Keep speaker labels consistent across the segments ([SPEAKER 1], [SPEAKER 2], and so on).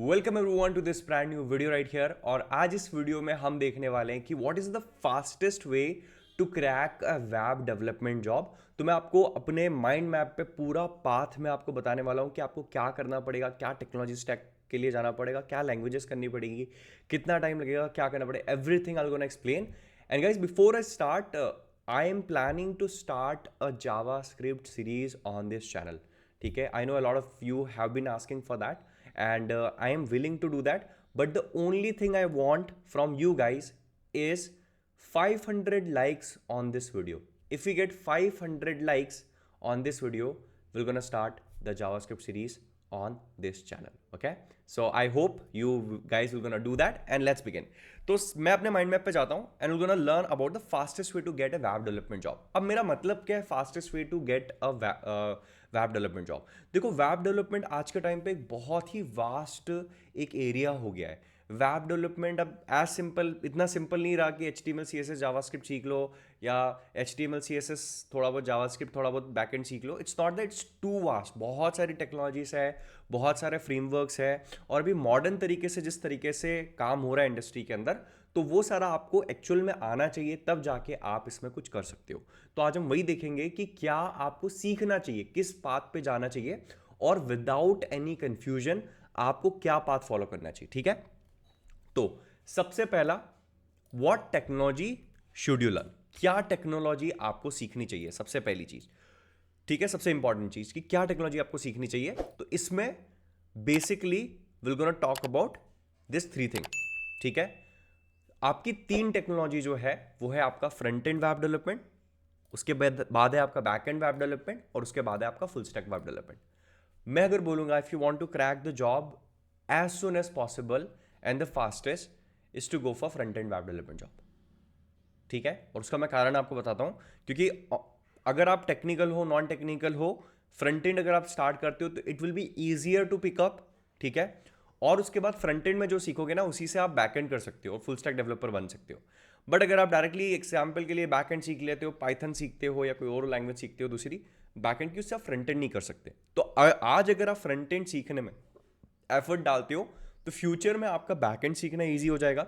[SPEAKER 1] Welcome everyone to this brand new video right here. और आज इस वीडियो में हम देखने वाले हैं कि what is the fastest way to crack a web development job. तो मैं आपको अपने माइंड मैप पे पूरा पाथ में आपको बताने वाला हूँ कि आपको क्या करना पड़ेगा, क्या टेक्नोलॉजी स्टैक के लिए जाना पड़ेगा, क्या लैंग्वेजेस करनी पड़ेगी, कितना टाइम लगेगा, क्या करना पड़ेगा, everything I will gonna explain. And guys before I start, I am planning to start a JavaScript series on this channel. ठीक है, I know a lot of you have been asking for that and I am willing to do that. But the only thing I want from you guys is 500 likes on this video. If we get 500 likes on this video, we're gonna start the JavaScript series on this channel. Okay, so I hope you guys will gonna do that and let's begin. तो मैं अपने mind map पे जाता हूँ and we're gonna learn about the fastest way to get a web development job. अब मेरा मतलब क्या है fastest way to get a web development job? देखो, वेब डेवलपमेंट आज के टाइम पे एक बहुत ही वास्ट एक एरिया हो गया है। वेब डेवलपमेंट अब एज सिंपल, इतना सिंपल नहीं रहा कि HTML CSS जावास्क्रिप्ट सीख लो या HTML CSS थोड़ा बहुत जावास्क्रिप्ट थोड़ा बहुत बैकएंड सीख लो। It's not that, it's too vast. बहुत सारी टेक्नोलॉजीज है, बहुत सारे फ्रेमवर्क्स है, और अभी मॉडर्न तरीके से जिस तरीके से काम हो रहा है इंडस्ट्री के अंदर, तो वो सारा आपको एक्चुअल में आना चाहिए, तब जाके आप इसमें कुछ कर सकते हो। तो आज हम वही देखेंगे कि क्या आपको सीखना चाहिए, किस पाथ पे जाना चाहिए, और विदाउट एनी कंफ्यूजन आपको क्या पाथ फॉलो करना चाहिए। ठीक है, तो सबसे पहला, what technology should you learn? क्या टेक्नोलॉजी आपको सीखनी चाहिए, सबसे पहली चीज। ठीक है, सबसे इंपॉर्टेंट चीज कि क्या टेक्नोलॉजी आपको सीखनी चाहिए। तो इसमें basically will gonna talk about this three thing. ठीक है, आपकी तीन टेक्नोलॉजी जो है वो है आपका फ्रंट एंड वेब डेवलपमेंट, उसके बाद है आपका बैक एंड वेब डेवलपमेंट, और उसके बाद है आपका फुल स्टैक वेब डेवलपमेंट। मैं अगर बोलूंगा if you want to crack the job as soon as possible and the fastest is to go for front end web development job. ठीक है, और उसका मैं कारण आपको बताता हूं, क्योंकि अगर आप टेक्निकल हो, नॉन टेक्निकल हो, फ्रंट एंड अगर आप स्टार्ट करते हो तो it will be easier to pick up. ठीक है, और उसके बाद फ्रंट एंड में जो सीखोगे ना, उसी से आप बैक एंड कर सकते हो और फुल स्टैक डेवलपर बन सकते हो। बट अगर आप डायरेक्टली एग्जाम्पल के लिए बैक एंड सीख लेते हो, पाइथन सीखते हो या कोई और लैंग्वेज सीखते हो दूसरी बैक एंड की, उससे आप फ्रंट एंड नहीं कर सकते। तो आज अगर आप फ्रंट एंड सीखने में एफर्ट डालते हो तो फ्यूचर में आपका बैक एंड सीखना ईजी हो जाएगा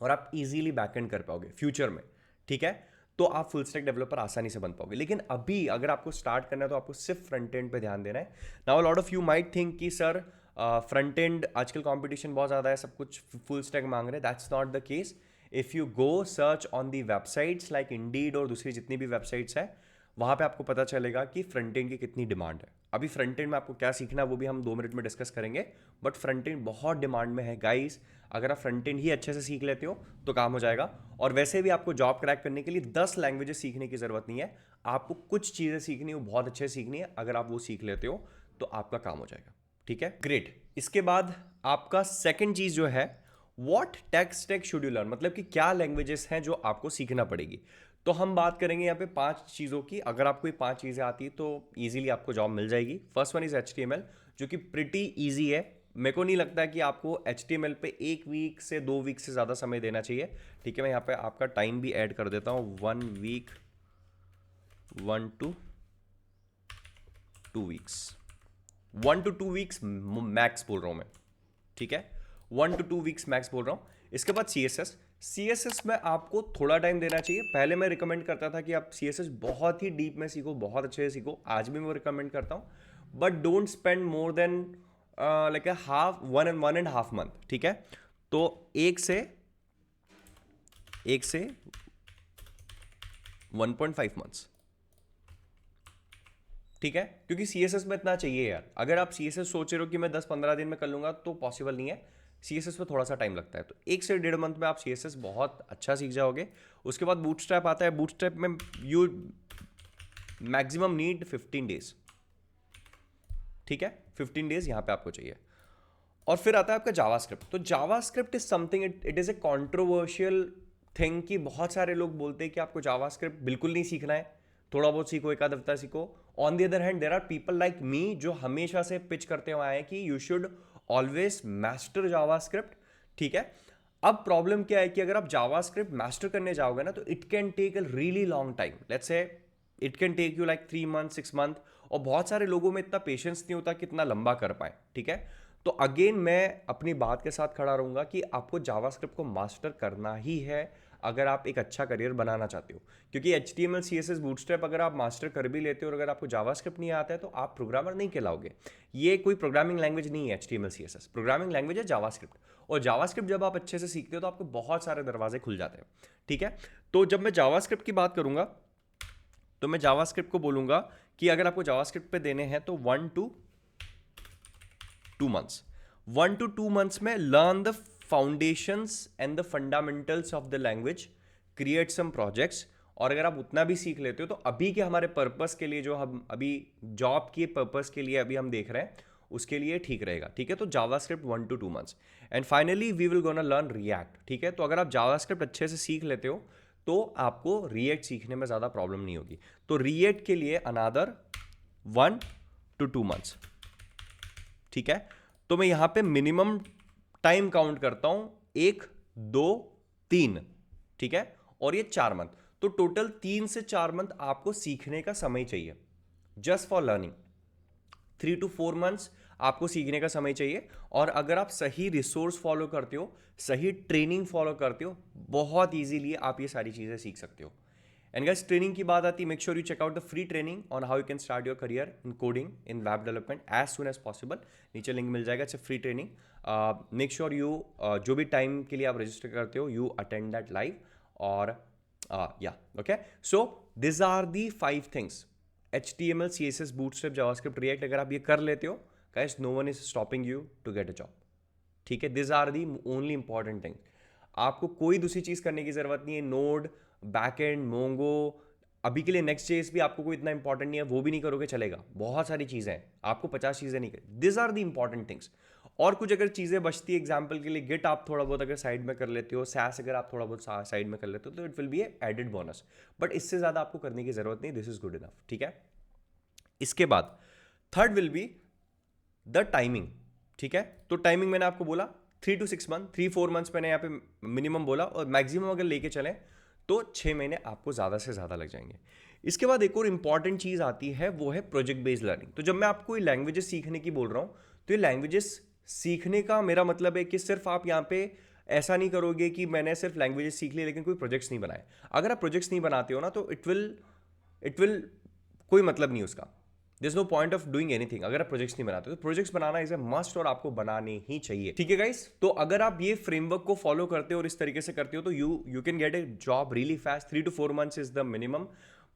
[SPEAKER 1] और आप इजीली बैक एंड कर पाओगे फ्यूचर में। ठीक है, तो आप फुल स्टैक डेवलपर आसानी से बन पाओगे। लेकिन अभी अगर आपको स्टार्ट करना है तो आपको सिर्फ फ्रंट एंड पे ध्यान देना है। Now lot of you might think कि सर फ्रंट एंड आजकल कंपटीशन बहुत ज़्यादा है, सब कुछ फुल स्टैक मांग रहे हैं। That's not the case. If you go search on the websites like Indeed और दूसरी जितनी भी वेबसाइट्स है, वहाँ पे आपको पता चलेगा कि फ्रंट एंड की कितनी डिमांड है। अभी फ्रंट एंड में आपको क्या सीखना है वो भी हम 2 मिनट में डिस्कस करेंगे, बट फ्रंट एंड बहुत डिमांड में है गाइस। अगर आप फ्रंट एंड ही अच्छे से सीख लेते हो तो काम हो जाएगा। और वैसे भी आपको जॉब क्रैक करने के लिए 10 लैंग्वेजेस सीखने की जरूरत नहीं है, आपको कुछ चीज़ें सीखनी है, वो बहुत अच्छे से सीखनी है। अगर आप वो सीख लेते हो तो आपका काम हो जाएगा। ठीक है, ग्रेट। इसके बाद आपका सेकंड चीज़ जो है, what tech stack should you learn, मतलब कि क्या लैंग्वेजेस हैं जो आपको सीखना पड़ेगी। तो हम बात करेंगे यहाँ पे 5 चीज़ों की। अगर आपको ये 5 चीज़ें आती है तो ईजिली आपको जॉब मिल जाएगी। फर्स्ट वन इज HTML, जो कि प्रिटी ईजी है। मेरे को नहीं लगता है कि आपको HTML पे 1 वीक से 2 वीक से ज़्यादा समय देना चाहिए। ठीक है, मैं यहाँ पे आपका टाइम भी ऐड कर देता हूँ, 1 week, 1 to 2 weeks, 1 to 2 weeks max बोल रहा हूँ मैं। ठीक है, 1 to 2 वीक्स मैक्स बोल रहा हूँ। इसके बाद CSS में आपको थोड़ा टाइम देना चाहिए। पहले मैं रिकमेंड करता था कि आप CSS बहुत ही डीप में सीखो, बहुत अच्छे से सीखो। आज भी मैं रिकमेंड करता हूँ, but don't spend more than like one and half month. ठीक है, तो एक से 1.5 मंथ्स। ठीक है, क्योंकि CSS में इतना चाहिए यार। अगर आप CSS सोच रहे हो कि मैं 10-15 दिन में कर लूंगा तो पॉसिबल नहीं है। CSS में थोड़ा सा टाइम लगता है, तो 1 से 1.5 मंथ में आप CSS बहुत अच्छा सीख जाओगे। उसके बाद बूटस्ट्रैप आता है। बूटस्ट्रैप में यू मैक्सिमम नीड 15 डेज। ठीक है, 15 डेज यहाँ पे आपको चाहिए। और फिर आता है आपका जावास्क्रिप्ट। तो JavaScript is something, it is a controversial thing कि बहुत सारे लोग बोलते हैं कि आपको जावास्क्रिप्ट बिल्कुल नहीं सीखना है, थोड़ा बहुत सीखो, एक आध हफ्ता सीखो। On the other hand there are people like me जो हमेशा से पिच करते हुए आए हैं कि you should always master JavaScript. ठीक है, अब प्रॉब्लम क्या है कि अगर आप जावास्क्रिप्ट मास्टर करने जाओगे ना तो it can take a really long time. Let's say it can take you like 3 month 6 month, और बहुत सारे लोगों में इतना पेशेंस नहीं होता कि इतना लंबा कर पाए। ठीक है, तो अगेन मैं अपनी बात के साथ खड़ा रहूँगा कि आपको जावास्क्रिप्ट को मास्टर करना ही है अगर आप एक अच्छा करियर बनाना चाहते हो, क्योंकि HTML CSS बूटस्ट्रैप अगर आप मास्टर कर भी लेते हो और अगर आपको जावास्क्रिप्ट नहीं आता है तो आप प्रोग्रामर नहीं कहलाओगे। ये कोई प्रोग्रामिंग लैंग्वेज नहीं है HTML CSS, प्रोग्रामिंग लैंग्वेज है जावास्क्रिप्ट। और जावास्क्रिप्ट जब आप अच्छे से सीखते हो तो आपको बहुत सारे दरवाजे खुल जाते हैं, ठीक है। तो जब मैं जावास्क्रिप्ट की बात करूंगा तो मैं जावास्क्रिप्ट को बोलूंगा कि अगर आपको जावास्क्रिप्ट पे देने हैं तो 1 to 2 months, 1 to 2 months में learn the foundations and the fundamentals of the language, create some projects. और अगर आप उतना भी सीख लेते हो तो अभी के हमारे पर्पस के लिए, जो हम अभी जॉब के पर्पस के लिए अभी हम देख रहे हैं, उसके लिए ठीक रहेगा, ठीक है। तो JavaScript 1 to 2 months। And finally we will gonna learn React, ठीक है। तो अगर आप जावास्क्रिप्ट अच्छे से सीख लेते हो तो आपको रिएक्ट सीखने में ज़्यादा प्रॉब्लम नहीं होगी। तो रिएक्ट के लिए अनादर 1 to 2 months, ठीक है। तो मैं यहां पे मिनिमम टाइम काउंट करता हूं, 1, 2, 3, ठीक है। और ये 4 मंथ, तो टोटल 3 से 4 मंथ आपको सीखने का समय चाहिए, just for learning. 3 to 4 months आपको सीखने का समय चाहिए। और अगर आप सही रिसोर्स फॉलो करते हो, सही ट्रेनिंग फॉलो करते हो, बहुत ईजीली आप ये सारी चीज़ें सीख सकते हो। एंड गाइस, ट्रेनिंग की बात आती है, make sure you check out the free training on how you can start your career in coding in web development as soon as possible. नीचे लिंक मिल जाएगा, it's a free training. Make sure you जो भी time के लिए आप register करते हो, यू अटेंड दैट लाइव। और या okay, so this are the 5 things, HTML CSS Bootstrap JavaScript React. अगर आप ये कर लेते हो guys, no one is stopping you to get a job, ठीक है। This are the only important thing. आपको कोई दूसरी चीज करने की जरूरत नहीं है। नोड, बैकएंड, मोंगो, अभी के लिए नेक्स्ट जेएस भी आपको कोई इतना इंपॉर्टेंट नहीं है, वो भी नहीं करोगे चलेगा। बहुत सारी चीजें हैं, आपको 50 चीजें नहीं कर, this are the important things. और कुछ अगर चीजें बचती है, एग्जाम्पल के लिए गिट आप थोड़ा बहुत अगर साइड में कर लेते हो, सैस अगर आप थोड़ा बहुत साइड में कर लेते हो, तो it will be added bonus. But इससे ज्यादा आपको करने की जरूरत नहीं, दिस इज गुड इनफ, ठीक है। इसके बाद third will be the timing, ठीक है। तो टाइमिंग मैंने आपको बोला 3 to 6 month, 3-4 months मैंने यहाँ पे मिनिमम बोला, और मैक्सिमम अगर लेके चलें तो 6 महीने आपको ज़्यादा से ज़्यादा लग जाएंगे। इसके बाद एक और इंपॉर्टेंट चीज़ आती है, वो है प्रोजेक्ट बेस्ड लर्निंग। तो जब मैं आपको ये लैंग्वेजेस सीखने की बोल रहा हूँ, तो ये लैंग्वेजेस सीखने का मेरा मतलब है कि सिर्फ आप यहाँ पे ऐसा नहीं करोगे कि मैंने सिर्फ लैंग्वेजेस सीख ली लेकिन कोई प्रोजेक्ट्स नहीं बनाए। अगर आप प्रोजेक्ट्स नहीं बनाते हो ना, तो इट विल कोई मतलब नहीं उसका। There's no point of doing anything अगर आप प्रोजेक्ट्स नहीं बनाते। तो projects banana is a must, और आपको बनाने ही चाहिए, ठीक है गाइस। तो अगर आप ये फ्रेमवर्क को फॉलो करते हो और इस तरीके से करते हो, तो you can get A job really fast. 3 to 4 months is the minimum.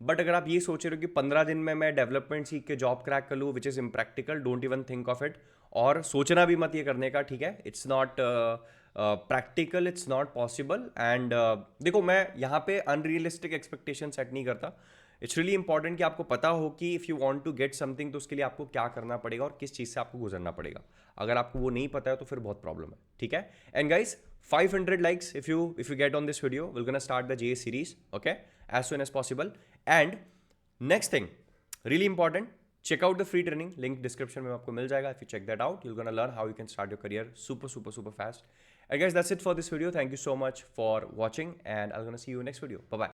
[SPEAKER 1] But अगर आप ये सोच रहे हो कि 15 दिन में मैं डेवलपमेंट सीख के जॉब क्रैक कर लूँ, which is impractical, don't even think of it. और सोचना भी मत ये करने का, ठीक है। It's not practical, it's not possible. And देखो, मैं यहाँ पे अनरियलिस्टिक एक्सपेक्टेशन सेट नहीं करता। इट्स रियली इंपॉर्टेंट कि आपको पता हो कि if you want to get something, तो उसके लिए आपको क्या करना पड़ेगा और किस चीज़ से आपको गुजरना पड़ेगा। अगर आपको वो नहीं पता है तो फिर बहुत प्रॉब्लम है, ठीक है। And guys, 500 likes if you get on this video, we're gonna start the JS series, okay, as soon as possible. And next thing, really important, check out the free training, link description में आपको मिल जाएगा। If you check that out, you're gonna learn how you can start your career super fast. And guys, that's it for this video. Thank you so much for watching, and I'm gonna see you in next video. Bye bye.